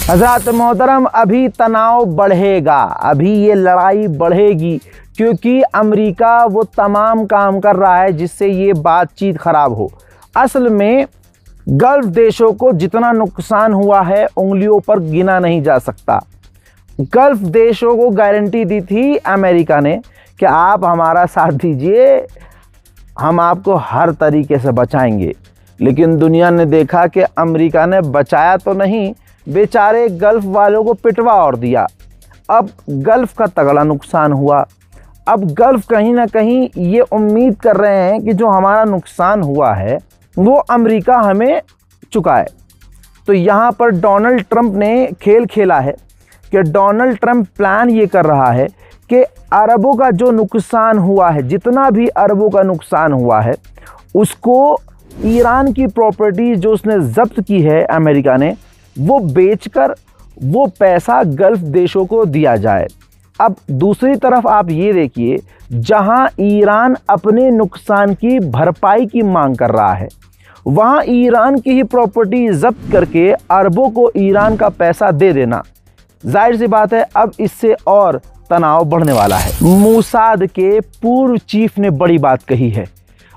हज़रात मोहतरम, अभी तनाव बढ़ेगा, अभी ये लड़ाई बढ़ेगी, क्योंकि अमेरिका वो तमाम काम कर रहा है जिससे ये बातचीत ख़राब हो। असल में गल्फ़ देशों को जितना नुकसान हुआ है उंगलियों पर गिना नहीं जा सकता। गल्फ़ देशों को गारंटी दी थी अमेरिका ने कि आप हमारा साथ दीजिए, हम आपको हर तरीके से बचाएंगे। लेकिन दुनिया ने देखा कि अमेरिका ने बचाया तो नहीं, बेचारे गल्फ़ वालों को पिटवा और दिया। अब गल्फ़ का तगड़ा नुकसान हुआ। अब गल्फ़ कहीं ना कहीं ये उम्मीद कर रहे हैं कि जो हमारा नुकसान हुआ है वो अमेरिका हमें चुकाए। तो यहाँ पर डोनाल्ड ट्रंप ने खेल खेला है कि डोनाल्ड ट्रंप प्लान ये कर रहा है कि अरबों का जो नुकसान हुआ है, जितना भी अरबों का नुकसान हुआ है, उसको ईरान की प्रॉपर्टीज़ जो उसने ज़ब्त की है अमेरिका ने, वो बेचकर वो पैसा गल्फ़ देशों को दिया जाए। अब दूसरी तरफ आप ये देखिए, जहां ईरान अपने नुकसान की भरपाई की मांग कर रहा है, वहां ईरान की ही प्रॉपर्टी ज़ब्त करके अरबों को ईरान का पैसा दे देना, जाहिर सी बात है अब इससे और तनाव बढ़ने वाला है। मोसाद के पूर्व चीफ ने बड़ी बात कही है।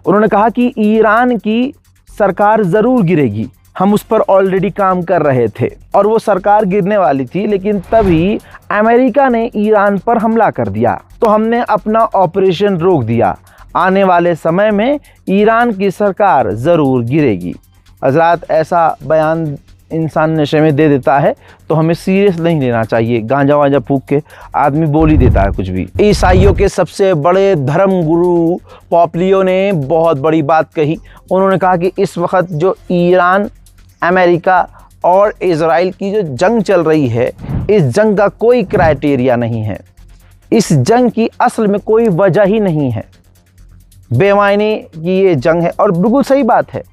उन्होंने कहा कि ईरान की सरकार ज़रूर गिरेगी, हम उस पर ऑलरेडी काम कर रहे थे और वो सरकार गिरने वाली थी, लेकिन तभी अमेरिका ने ईरान पर हमला कर दिया तो हमने अपना ऑपरेशन रोक दिया। आने वाले समय में ईरान की सरकार ज़रूर गिरेगी। हज़रात, ऐसा बयान इंसान नशे में दे देता है तो हमें सीरियस नहीं लेना चाहिए। गांजा वांजा फूंक के आदमी बोल ही देता है कुछ भी। ईसाइयों के सबसे बड़े धर्म गुरु पोप ने बहुत बड़ी बात कही। उन्होंने कहा कि इस वक्त जो ईरान, अमेरिका और इज़राइल की जो जंग चल रही है, इस जंग का कोई क्राइटेरिया नहीं है, इस जंग की असल में कोई वजह ही नहीं है, बेमायने की ये जंग है। और बिल्कुल सही बात है,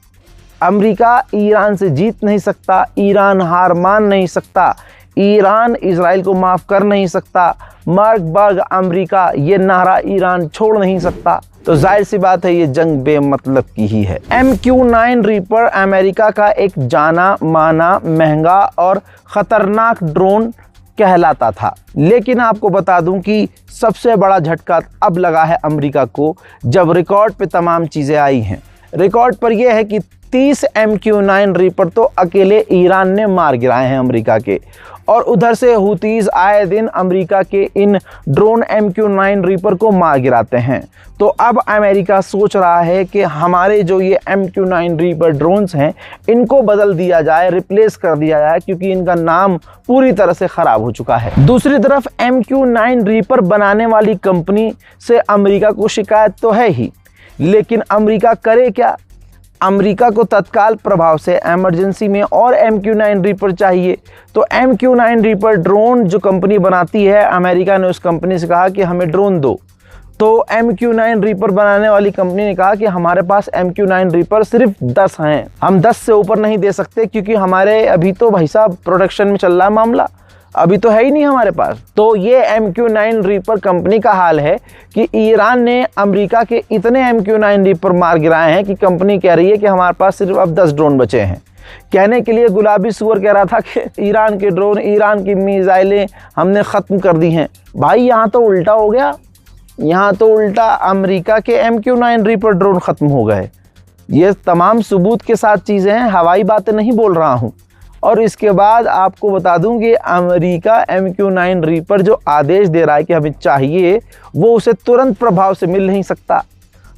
अमेरिका ईरान से जीत नहीं सकता, ईरान हार मान नहीं सकता, ईरान इज़राइल को माफ़ कर नहीं सकता, मर्ग बर्ग अमेरिका, ये नारा ईरान छोड़ नहीं सकता। तो जाहिर सी बात है ये जंग बेमतलब की ही है। MQ-9 रीपर अमेरिका का एक जाना माना, महंगा और ख़तरनाक ड्रोन कहलाता था, लेकिन आपको बता दूं कि सबसे बड़ा झटका अब लगा है अमेरिका को, जब रिकॉर्ड पे तमाम चीज़ें आई हैं। रिकॉर्ड पर यह है कि 30 MQ-9 रीपर तो अकेले ईरान ने मार गिराए हैं अमेरिका के, और उधर से हुतीज़ आए दिन अमेरिका के इन ड्रोन MQ-9 रीपर को मार गिराते हैं। तो अब अमेरिका सोच रहा है कि हमारे जो ये MQ-9 रीपर ड्रोन्स हैं, इनको बदल दिया जाए, रिप्लेस कर दिया जाए, क्योंकि इनका नाम पूरी तरह से ख़राब हो चुका है। दूसरी तरफ MQ-9 रीपर बनाने वाली कंपनी से अमेरिका को शिकायत तो है ही, लेकिन अमेरिका करे क्या? अमेरिका को तत्काल प्रभाव से इमरजेंसी में और MQ-9 रीपर चाहिए। तो MQ-9 रीपर ड्रोन जो कंपनी बनाती है, अमेरिका ने उस कंपनी से कहा कि हमें ड्रोन दो। तो MQ-9 रीपर बनाने वाली कंपनी ने कहा कि हमारे पास MQ-9 रीपर सिर्फ 10 हैं, हम 10 से ऊपर नहीं दे सकते, क्योंकि हमारे अभी तो भाई साहब प्रोडक्शन में चल रहा है मामला, अभी तो है ही नहीं हमारे पास। तो ये MQ-9 रीपर कंपनी का हाल है कि ईरान ने अमेरिका के इतने MQ-9 रीपर मार गिराए हैं कि कंपनी कह रही है कि हमारे पास सिर्फ अब 10 ड्रोन बचे हैं। कहने के लिए गुलाबी सूअर कह रहा था कि ईरान के ड्रोन, ईरान की मिसाइलें हमने ख़त्म कर दी हैं। भाई यहाँ तो उल्टा हो गया, यहाँ तो उल्टा अमेरिका के MQ-9 रीपर ड्रोन ख़त्म हो गए। ये तमाम सबूत के साथ चीज़ें हैं, हवाई बातें नहीं बोल रहा हूँ। और इसके बाद आपको बता दूं कि अमेरिका MQ-9 रीपर जो आदेश दे रहा है कि हमें चाहिए, वो उसे तुरंत प्रभाव से मिल नहीं सकता।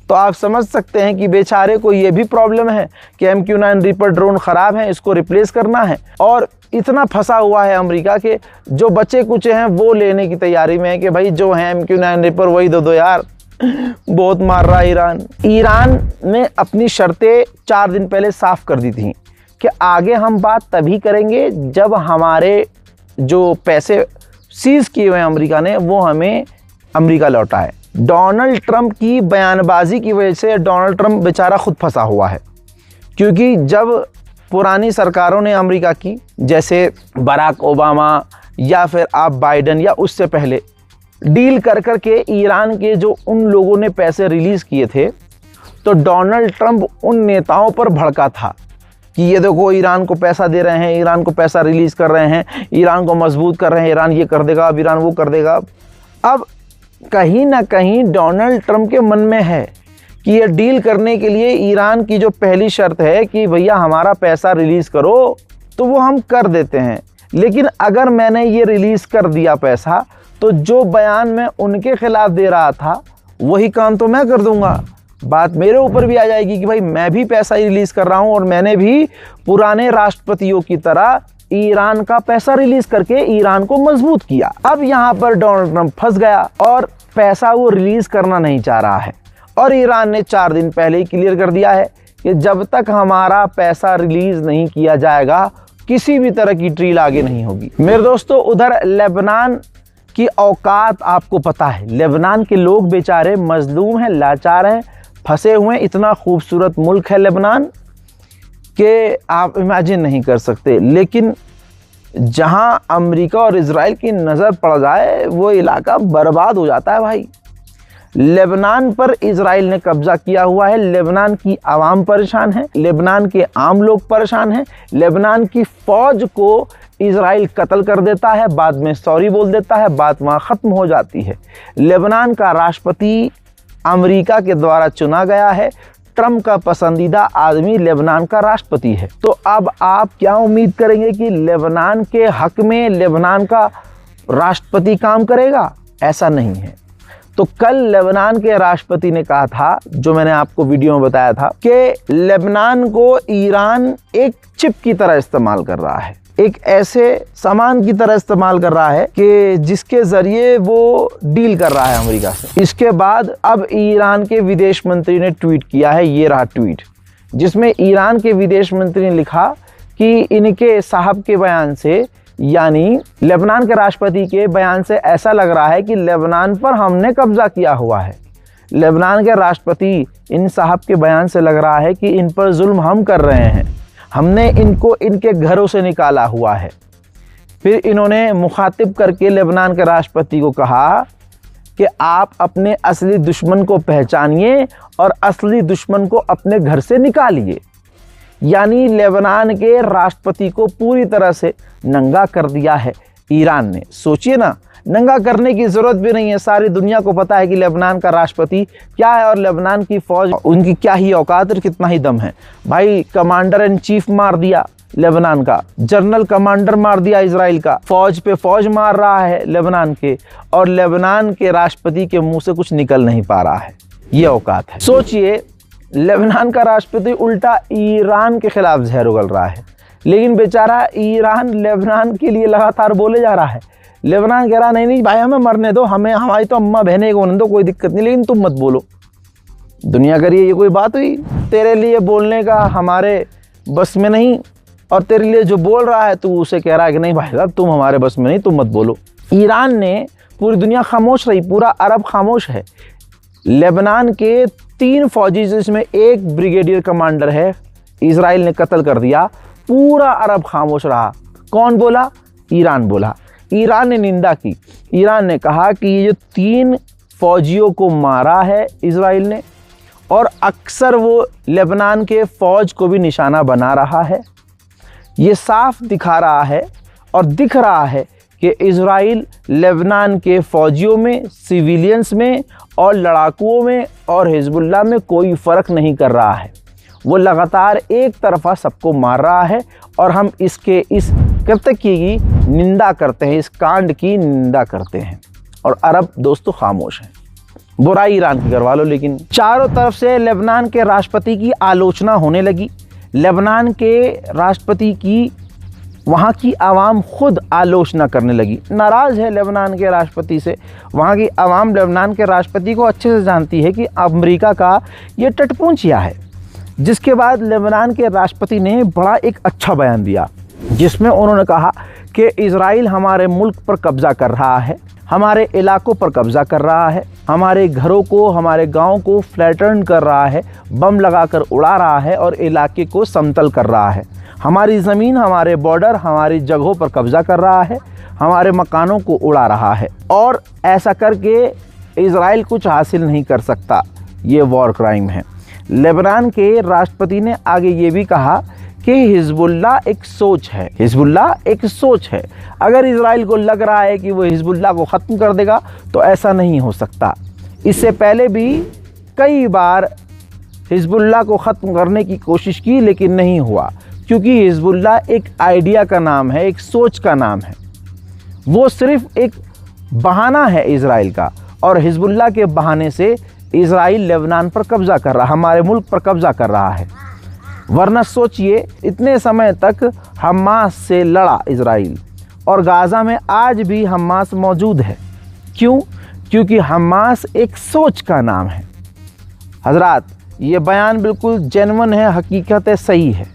तो आप समझ सकते हैं कि बेचारे को ये भी प्रॉब्लम है कि MQ-9 रीपर ड्रोन ख़राब है, इसको रिप्लेस करना है, और इतना फंसा हुआ है अमेरिका के जो बचे कुचे हैं वो लेने की तैयारी में है कि भाई जो है MQ-9 रीपर वही दो यार, बहुत मार रहा है ईरान। ईरान ने अपनी शर्तें 4 दिन पहले साफ कर दी थी कि आगे हम बात तभी करेंगे जब हमारे जो पैसे सीज़ किए हुए अमेरिका ने वो हमें अमेरिका लौटाए। डोनाल्ड ट्रंप की बयानबाजी की वजह से डोनाल्ड ट्रंप बेचारा खुद फंसा हुआ है, क्योंकि जब पुरानी सरकारों ने अमेरिका की, जैसे बराक ओबामा या फिर आप बाइडन या उससे पहले, डील कर कर के ईरान के जो उन लोगों ने पैसे रिलीज़ किए थे, तो डोनाल्ड ट्रंप उन नेताओं पर भड़का था कि ये देखो ईरान को पैसा दे रहे हैं, ईरान को पैसा रिलीज़ कर रहे हैं, ईरान को मजबूत कर रहे हैं, ईरान ये कर देगा, अब ईरान वो कर देगा। अब कहीं ना कहीं डोनाल्ड ट्रंप के मन में है कि ये डील करने के लिए ईरान की जो पहली शर्त है कि भैया हमारा पैसा रिलीज़ करो, तो वो हम कर देते हैं, लेकिन अगर मैंने ये रिलीज़ कर दिया पैसा तो जो बयान मैं उनके खिलाफ दे रहा था वही काम तो मैं कर दूंगा। बात मेरे ऊपर भी आ जाएगी कि भाई मैं भी पैसा रिलीज़ कर रहा हूं और मैंने भी पुराने राष्ट्रपतियों की तरह ईरान का पैसा रिलीज करके ईरान को मजबूत किया। अब यहाँ पर डोनाल्ड ट्रंप फंस गया और पैसा वो रिलीज करना नहीं चाह रहा है, और ईरान ने 4 दिन पहले ही क्लियर कर दिया है कि जब तक हमारा पैसा रिलीज नहीं किया जाएगा किसी भी तरह की ट्रील आगे नहीं होगी। मेरे दोस्तों, उधर लेबनान की औकात आपको पता है। लेबनान के लोग बेचारे मजलूम हैं, लाचार हैं, फंसे हुए हैं। इतना खूबसूरत मुल्क है लेबनान कि आप इमेजिन नहीं कर सकते, लेकिन जहां अमेरिका और इजराइल की नज़र पड़ जाए वो इलाका बर्बाद हो जाता है भाई। लेबनान पर इजराइल ने कब्जा किया हुआ है, लेबनान की आवाम परेशान है, लेबनान के आम लोग परेशान हैं, लेबनान की फ़ौज को इजराइल कत्ल कर देता है, बाद में सॉरी बोल देता है, बात वहाँ ख़त्म हो जाती है। लेबनान का राष्ट्रपति अमेरिका के द्वारा चुना गया है, ट्रंप का पसंदीदा आदमी लेबनान का राष्ट्रपति है। तो अब आप क्या उम्मीद करेंगे कि लेबनान के हक में लेबनान का राष्ट्रपति काम करेगा? ऐसा नहीं है। तो कल लेबनान के राष्ट्रपति ने कहा था, जो मैंने आपको वीडियो में बताया था, कि लेबनान को ईरान एक चिप की तरह इस्तेमाल कर रहा है, एक ऐसे सामान की तरह इस्तेमाल कर रहा है कि जिसके जरिए वो डील कर रहा है अमेरिका से। इसके बाद अब ईरान के विदेश मंत्री ने ट्वीट किया है, ये रहा ट्वीट, जिसमें ईरान के विदेश मंत्री ने लिखा कि इनके साहब के बयान से, यानी लेबनान के राष्ट्रपति के बयान से ऐसा लग रहा है कि लेबनान पर हमने कब्जा किया हुआ है। लेबनान के राष्ट्रपति इन साहब के बयान से लग रहा है कि इन पर जुल्म हम कर रहे हैं, हमने इनको इनके घरों से निकाला हुआ है। फिर इन्होंने मुखातिब करके लेबनान के राष्ट्रपति को कहा कि आप अपने असली दुश्मन को पहचानिए और असली दुश्मन को अपने घर से निकालिए। यानी लेबनान के राष्ट्रपति को पूरी तरह से नंगा कर दिया है ईरान ने। सोचिए ना, नंगा करने की ज़रूरत भी नहीं है, सारी दुनिया को पता है कि लेबनान का राष्ट्रपति क्या है और लेबनान की फ़ौज उनकी क्या ही औकात और कितना ही दम है। भाई कमांडर इन चीफ मार दिया लेबनान का, जनरल कमांडर मार दिया इजराइल का, फ़ौज पे फ़ौज मार रहा है लेबनान के, और लेबनान के राष्ट्रपति के मुंह से कुछ निकल नहीं पा रहा है। ये औकात है। सोचिए, लेबनान का राष्ट्रपति उल्टा ईरान के खिलाफ जहर उगल रहा है, लेकिन बेचारा ईरान लेबनान के लिए लगातार बोले जा रहा है। लेबनान कह रहा नहीं भाई हमें मरने दो, हमें हमारी तो अम्मा बहनें को होने दो, कोई दिक्कत नहीं, लेकिन तुम मत बोलो। दुनिया करिए, ये कोई बात हुई? तेरे लिए बोलने का हमारे बस में नहीं, और तेरे लिए जो बोल रहा है तू उसे कह रहा है कि नहीं भाई साहब तुम हमारे बस में नहीं, तुम मत बोलो। ईरान ने, पूरी दुनिया खामोश रही, पूरा अरब खामोश है। लेबनान के 3 फौजी जिसमें 1 ब्रिगेडियर कमांडर है, इजराइल ने कत्ल कर दिया, पूरा अरब खामोश रहा। कौन बोला? ईरान बोला। ईरान ने निंदा की। ईरान ने कहा कि ये जो 3 फौजियों को मारा है इजराइल ने, और अक्सर वो लेबनान के फ़ौज को भी निशाना बना रहा है। ये साफ दिखा रहा है और दिख रहा है कि इजराइल लेबनान के फ़ौजियों में, सिविलियंस में और लड़ाकुओं में और हिजबुल्लाह में कोई फ़र्क नहीं कर रहा है। वो लगातार एक तरफा सबको मार रहा है, और हम इसके इस कृत्य की निंदा करते हैं, इस कांड की निंदा करते हैं, और अरब दोस्तों खामोश हैं। बुराई ईरान की करवा लो, लेकिन चारों तरफ से लेबनान के राष्ट्रपति की आलोचना होने लगी। लेबनान के राष्ट्रपति की वहाँ की आवाम खुद आलोचना करने लगी, नाराज़ है लेबनान के राष्ट्रपति से। वहाँ की आवाम लेबनान के राष्ट्रपति को अच्छे से जानती है कि अमेरिका का ये टटपूंचिया है। जिसके बाद लेबनान के राष्ट्रपति ने बड़ा एक अच्छा बयान दिया, जिसमें उन्होंने कहा कि इजराइल हमारे मुल्क पर कब्ज़ा कर रहा है, हमारे इलाकों पर कब्ज़ा कर रहा है, हमारे घरों को, हमारे गाँव को फ्लैटन कर रहा है, बम लगाकर उड़ा रहा है और इलाके को समतल कर रहा है, हमारी ज़मीन, हमारे बॉर्डर, हमारी जगहों पर कब्ज़ा कर रहा है, हमारे मकानों को उड़ा रहा है, और ऐसा करके इजराइल कुछ हासिल नहीं कर सकता। ये वॉर क्राइम है। लेबनान के राष्ट्रपति ने आगे ये भी कहा कि हिजबुल्लाह एक सोच है, हिजबुल्लाह एक सोच है। अगर इजराइल को लग रहा है कि वो हिजबुल्लाह को ख़त्म कर देगा तो ऐसा नहीं हो सकता। इससे पहले भी कई बार हिजबुल्लाह को ख़त्म करने की कोशिश की लेकिन नहीं हुआ, क्योंकि हिजबुल्लाह एक आइडिया का नाम है, एक सोच का नाम है। वो सिर्फ एक बहाना है इजराइल का, और हिजबुल्लाह के बहाने से इजराइल लेबनान पर कब्ज़ा कर रहा, हमारे मुल्क पर कब्ज़ा कर रहा है। वरना सोचिए, इतने समय तक हमास से लड़ा इजराइल, और गाज़ा में आज भी हमास मौजूद है। क्यों? क्योंकि हमास एक सोच का नाम है। हजरात, ये बयान बिल्कुल जेन्युइन है, हकीकत है, सही है।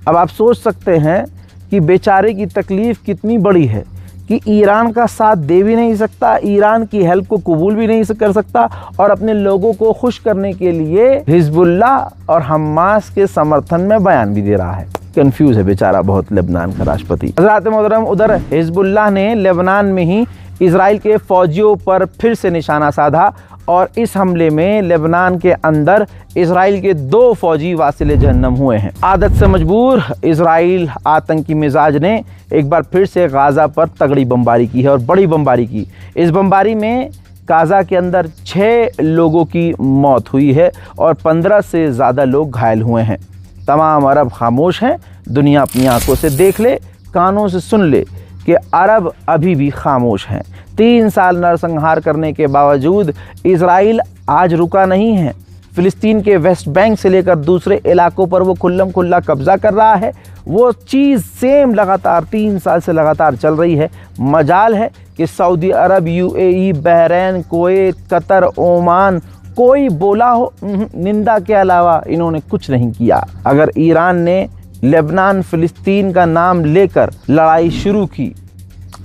अब आप सोच सकते हैं कि बेचारे की तकलीफ़ कितनी बड़ी है कि ईरान का साथ दे भी नहीं सकता, ईरान की हेल्प को कबूल भी नहीं कर सकता, और अपने लोगों को खुश करने के लिए हिजबुल्लाह और हमास के समर्थन में बयान भी दे रहा है। कंफ्यूज है बेचारा बहुत लेबनान का राष्ट्रपति। हज़रात मोहतरम, उधर हिजबुल्लाह ने लेबनान में ही इजराइल के फ़ौजियों पर फिर से निशाना साधा, और इस हमले में लेबनान के अंदर इजराइल के 2 फ़ौजी वासिले जहन्नम हुए हैं। आदत से मजबूर इजराइल आतंकी मिजाज ने एक बार फिर से गाज़ा पर तगड़ी बमबारी की है, और बड़ी बमबारी की। इस बमबारी में गाज़ा के अंदर 6 लोगों की मौत हुई है और 15 से ज़्यादा लोग घायल हुए हैं। तमाम अरब खामोश हैं। दुनिया अपनी आंखों से देख ले, कानों से सुन ले कि अरब अभी भी खामोश हैं। 3 साल नरसंहार करने के बावजूद इजराइल आज रुका नहीं है। फ़िलिस्तीन के वेस्ट बैंक से लेकर दूसरे इलाकों पर वो खुल्लम खुल्ला कब्ज़ा कर रहा है। वो चीज़ सेम लगातार 3 साल से लगातार चल रही है। मजाल है कि सऊदी अरब, UAE, Bahrain, Kuwait, Qatar, Oman कोई बोला हो, निंदा के अलावा इन्होंने कुछ नहीं किया। अगर ईरान ने लेबनान फ़िलिस्तीन का नाम लेकर लड़ाई शुरू की,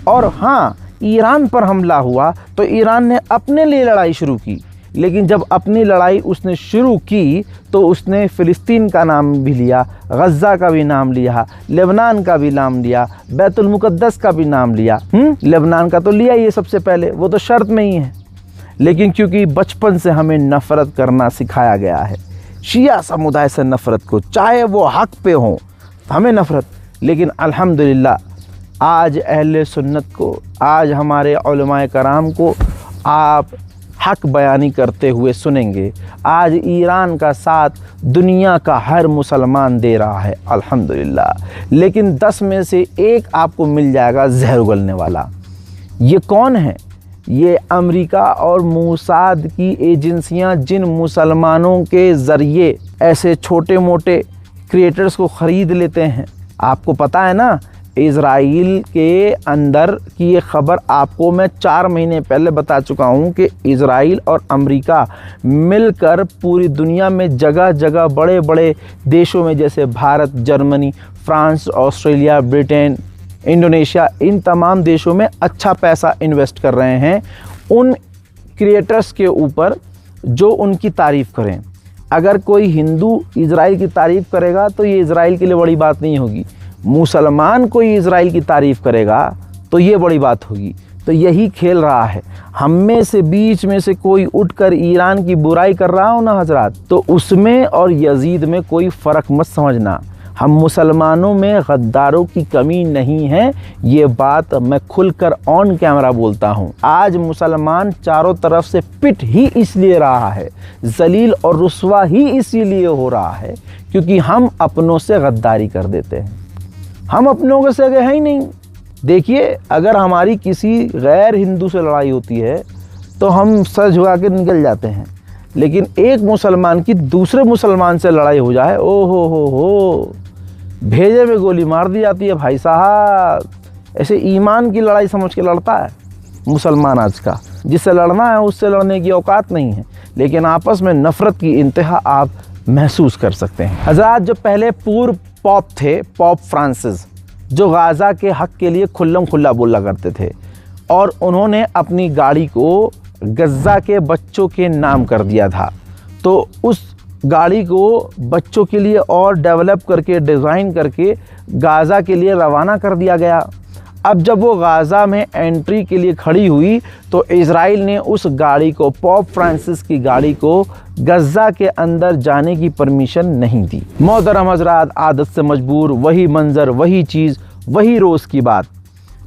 और हाँ, ईरान पर हमला हुआ तो ईरान ने अपने लिए लड़ाई शुरू की, लेकिन जब अपनी लड़ाई उसने शुरू की तो उसने फ़िलिस्तीन का नाम भी लिया, गज़ा का भी नाम लिया, लेबनान का भी नाम लिया, बैतुल मुक़द्दस का भी नाम लिया। लेबनान का तो लिया ये सबसे पहले, वो तो शर्त में ही है। लेकिन क्योंकि बचपन से हमें नफ़रत करना सिखाया गया है, शिया समुदाय से नफ़रत को, चाहे वो हक पे हो, हमें नफ़रत। लेकिन अल्हम्दुलिल्लाह आज अहले सुन्नत को, आज हमारे उलमाए कराम को आप हक बयानी करते हुए सुनेंगे। आज ईरान का साथ दुनिया का हर मुसलमान दे रहा है अल्हम्दुलिल्लाह। लेकिन 10 में से 1 आपको मिल जाएगा जहर उगलने वाला। ये कौन है? ये अमेरिका और मोसाद की एजेंसियां जिन मुसलमानों के ज़रिए ऐसे छोटे मोटे क्रिएटर्स को ख़रीद लेते हैं। आपको पता है ना, इज़राइल के अंदर की ये ख़बर आपको मैं 4 महीने पहले बता चुका हूँ कि इज़राइल और अमेरिका मिलकर पूरी दुनिया में जगह जगह बड़े बड़े देशों में, जैसे Bharat, Germany, France, Australia, Britain, Indonesia, इन तमाम देशों में अच्छा पैसा इन्वेस्ट कर रहे हैं उन क्रिएटर्स के ऊपर जो उनकी तारीफ़ करें। अगर कोई हिंदू इज़राइल की तारीफ़ करेगा तो ये इज़राइल के लिए बड़ी बात नहीं होगी। मुसलमान कोई इज़राइल की तारीफ़ करेगा तो ये बड़ी बात होगी। तो यही खेल रहा है। हम में से बीच में से कोई उठकर ईरान की बुराई कर रहा हो ना हजरात, तो उसमें और यजीद में कोई फ़र्क मत समझना। हम मुसलमानों में गद्दारों की कमी नहीं है, ये बात मैं खुलकर ऑन कैमरा बोलता हूँ। आज मुसलमान चारों तरफ से पिट ही इसलिए रहा है, जलील और रुस्वा ही इसीलिए हो रहा है क्योंकि हम अपनों से गद्दारी कर देते हैं। हम अपनों के सगे हैं ही नहीं। देखिए, अगर हमारी किसी गैर हिंदू से लड़ाई होती है तो हम सर झुका के निकल जाते हैं, लेकिन एक मुसलमान की दूसरे मुसलमान से लड़ाई हो जाए, ओ हो, भेजे में गोली मार दी जाती है भाई साहब। ऐसे ईमान की लड़ाई समझ के लड़ता है मुसलमान आज का। जिससे लड़ना है उससे लड़ने की औकात नहीं है, लेकिन आपस में नफ़रत की इंतहा आप महसूस कर सकते हैं। हज़रात, जो पहले पूर्व पॉप थे, पॉप फ्रांसिस, जो गाज़ा के हक़ के लिए खुल्लम खुल्ला बोला करते थे, और उन्होंने अपनी गाड़ी को गज़ा के बच्चों के नाम कर दिया था। तो उस गाड़ी को बच्चों के लिए और डेवलप करके, डिज़ाइन करके गाज़ा के लिए रवाना कर दिया गया। अब जब वो गाज़ा में एंट्री के लिए खड़ी हुई तो इजराइल ने उस गाड़ी को, पोप फ्रांसिस की गाड़ी को गज़ा के अंदर जाने की परमिशन नहीं दी। मोहतरम हज़रात, आदत से मजबूर, वही मंज़र, वही चीज़, वही रोज़ की बात।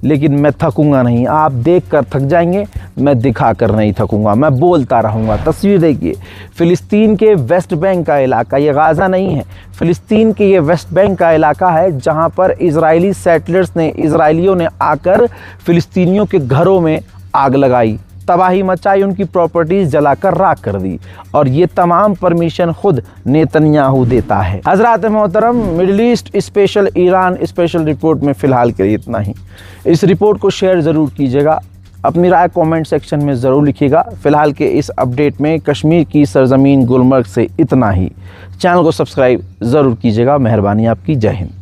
लेकिन मैं थकूंगा नहीं, आप देखकर थक जाएंगे, मैं दिखाकर नहीं थकूंगा, मैं बोलता रहूंगा। तस्वीर देखिए, फ़िलिस्तीन के वेस्ट बैंक का इलाका, ये गाज़ा नहीं है, फ़िलिस्तीन के ये वेस्ट बैंक का इलाका है जहां पर इजरायली सेटलर्स ने, इजरायलियों ने आकर फ़िलिस्तीनियों के घरों में आग लगाई, तबाही मचाई, उनकी प्रॉपर्टीज़ जलाकर राख कर दी। और ये तमाम परमिशन खुद नेतन्याहू देता है। हज़रात मोहतरम, middle east special, Iran special report में फ़िलहाल के लिए इतना ही। इस रिपोर्ट को शेयर ज़रूर कीजिएगा, अपनी राय कमेंट सेक्शन में ज़रूर लिखिएगा। फ़िलहाल के इस अपडेट में कश्मीर की सरज़मीन गुलमर्ग से इतना ही। चैनल को सब्सक्राइब ज़रूर कीजिएगा। मेहरबानी आपकी। जय हिंद।